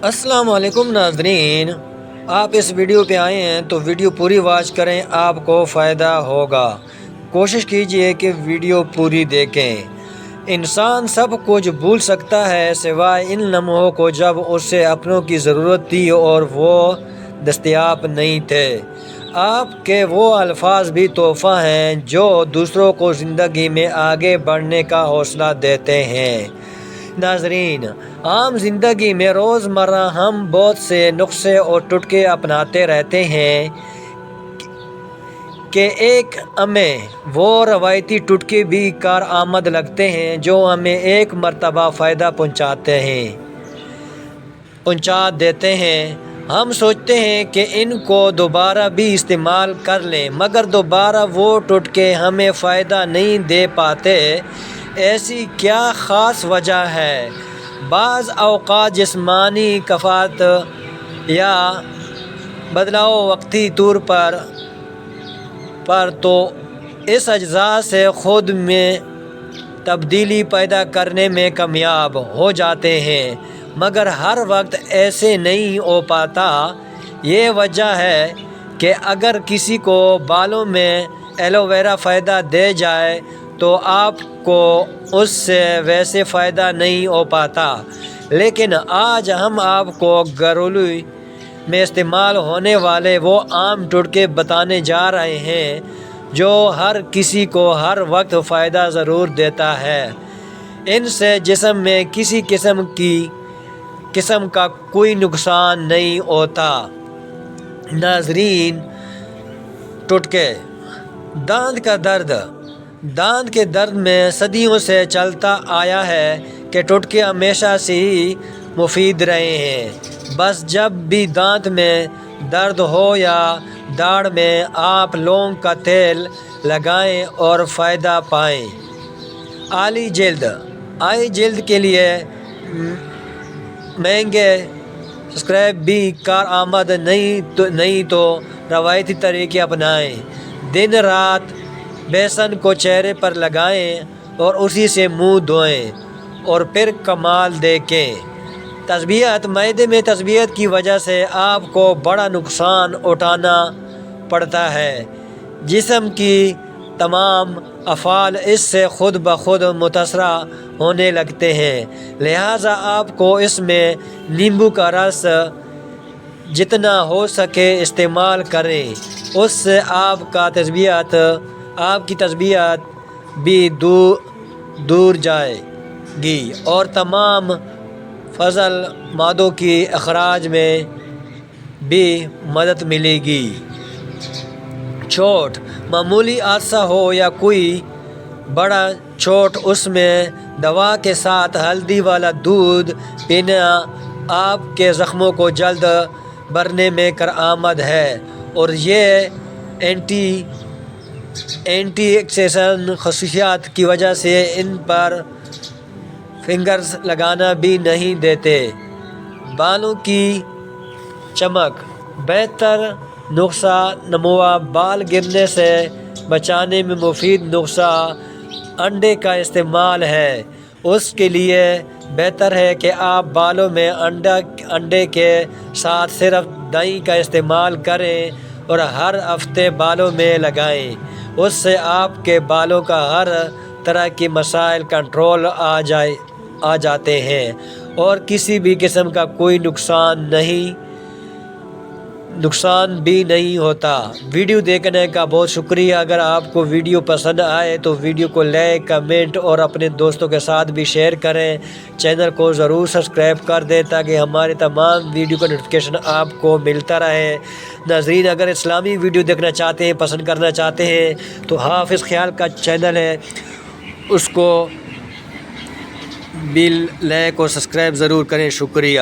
السلام علیکم ناظرین، آپ اس ویڈیو پہ آئے ہیں تو ویڈیو پوری واچ کریں، آپ کو فائدہ ہوگا۔ کوشش کیجئے کہ ویڈیو پوری دیکھیں۔ انسان سب کچھ بھول سکتا ہے سوائے ان لمحوں کو جب اسے اپنوں کی ضرورت تھی اور وہ دستیاب نہیں تھے۔ آپ کے وہ الفاظ بھی تحفہ ہیں جو دوسروں کو زندگی میں آگے بڑھنے کا حوصلہ دیتے ہیں۔ ناظرین، عام زندگی میں روزمرہ ہم بہت سے نسخے اور ٹوٹکے اپناتے رہتے ہیں کہ ایک ہمیں وہ روایتی ٹوٹکے بھی کارآمد لگتے ہیں جو ہمیں ایک مرتبہ فائدہ پہنچا دیتے ہیں۔ ہم سوچتے ہیں کہ ان کو دوبارہ بھی استعمال کر لیں، مگر دوبارہ وہ ٹوٹکے ہمیں فائدہ نہیں دے پاتے۔ ایسی کیا خاص وجہ ہے؟ بعض اوقات جسمانی کفایت یا بدلاؤ وقتی طور پر تو اس اجزاء سے خود میں تبدیلی پیدا کرنے میں کامیاب ہو جاتے ہیں، مگر ہر وقت ایسے نہیں ہو پاتا۔ یہ وجہ ہے کہ اگر کسی کو بالوں میں ایلو ویرا فائدہ دے جائے تو آپ کو اس سے ویسے فائدہ نہیں ہو پاتا۔ لیکن آج ہم آپ کو گھریلو میں استعمال ہونے والے وہ عام ٹوٹکے بتانے جا رہے ہیں جو ہر کسی کو ہر وقت فائدہ ضرور دیتا ہے۔ ان سے جسم میں کسی قسم کا کوئی نقصان نہیں ہوتا۔ ناظرین، ٹوٹکے۔ دانت کا درد۔ دانت کے درد میں صدیوں سے چلتا آیا ہے کہ ٹوٹکے ہمیشہ سے ہی مفید رہے ہیں۔ بس جب بھی دانت میں درد ہو یا داڑھ میں، آپ لونگ کا تیل لگائیں اور فائدہ پائیں۔ اعلی جلد۔ اعلی جلد کے لیے مہنگے اسکرب بھی کارآمد نہیں تو روایتی طریقے اپنائیں۔ دن رات بیسن کو چہرے پر لگائیں اور اسی سے منہ دھوئیں اور پھر کمال دیکھیں۔ تسبیحات۔ معدے میں تسبیحات کی وجہ سے آپ کو بڑا نقصان اٹھانا پڑتا ہے۔ جسم کی تمام افعال اس سے خود بخود متاثر ہونے لگتے ہیں، لہٰذا آپ کو اس میں نیمبو کا رس جتنا ہو سکے استعمال کریں۔ اس سے آپ کی تسبیحات بھی دور جائے گی اور تمام فضل مادوں کی اخراج میں بھی مدد ملے گی۔ چوٹ۔ معمولی حادثہ ہو یا کوئی بڑا چوٹ، اس میں دوا کے ساتھ ہلدی والا دودھ پینا آپ کے زخموں کو جلد بھرنے میں کارآمد ہے، اور یہ اینٹی آکسیڈنٹ خصوصیات کی وجہ سے ان پر فنگرز لگانا بھی نہیں دیتے۔ بالوں کی چمک۔ بہتر نسخہ نمواں بال گرنے سے بچانے میں مفید نسخہ انڈے کا استعمال ہے۔ اس کے لیے بہتر ہے کہ آپ بالوں میں انڈے کے ساتھ صرف دہی کا استعمال کریں اور ہر ہفتے بالوں میں لگائیں۔ اس سے آپ کے بالوں کا ہر طرح کے مسائل کنٹرول آ جاتے ہیں اور کسی بھی قسم کا کوئی نقصان بھی نہیں ہوتا۔ ویڈیو دیکھنے کا بہت شکریہ۔ اگر آپ کو ویڈیو پسند آئے تو ویڈیو کو لائک، کمنٹ اور اپنے دوستوں کے ساتھ بھی شیئر کریں۔ چینل کو ضرور سبسکرائب کر دیں تاکہ ہمارے تمام ویڈیو کا نوٹیفیکیشن آپ کو ملتا رہے۔ ناظرین، اگر اسلامی ویڈیو دیکھنا چاہتے ہیں، پسند کرنا چاہتے ہیں تو حافظ خیال کا چینل ہے، اس کو بھی لائک اور سبسکرائب ضرور کریں۔ شکریہ۔